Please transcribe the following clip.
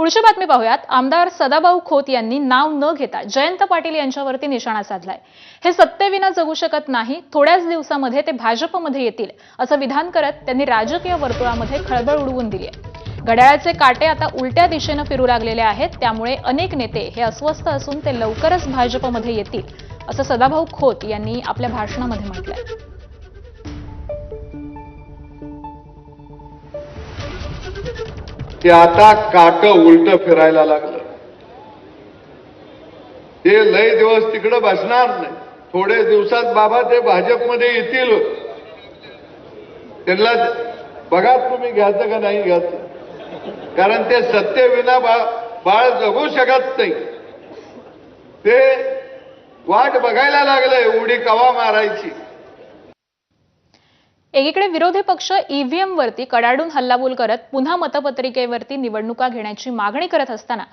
पुढची बातमी पाहूयात। आमदार सदाभाऊ खोत यांनी नाव न घेता जयंत पाटील यांच्यावरती निशाणा साधलाय। हे सत्तेविना जगू शकत नाही, थोड्याच दिवसामध्ये ते भाजपमध्ये येतील असं विधान करत त्यांनी राजकीय वर्तुळामध्ये खळबळ उडवून दिली आहे। घड्याळाचे काटे आता उलट्या दिशेने फिरू लागलेले आहेत, त्यामुळे अनेक नेते हे अस्वस्थ असून ते लवकरच भाजपमध्ये येतील असं सदाभाऊ खोत यांनी आपल्या भाषणामध्ये म्हटलंय। ते आता काट उलट फिरायला लागलं। ते लय दिवस तिकडे बसणार नाही, थोडे दिवसात बाबा ते भाजपमध्ये येतील। त्यांना बघा तुम्ही घ्यायचं का नाही घ्यायचं, कारण ते सत्तेविना बाळ जगू शकत नाही। ते वाट बघायला लागले उडी कवा मारायची। एकीकडे विरोधी पक्ष ईव्हीएम वरती कडाडून हल्लाबोल करत पुन्हा मतपत्रिकेवरती निवडणुका घेण्याची मागणी करत असताना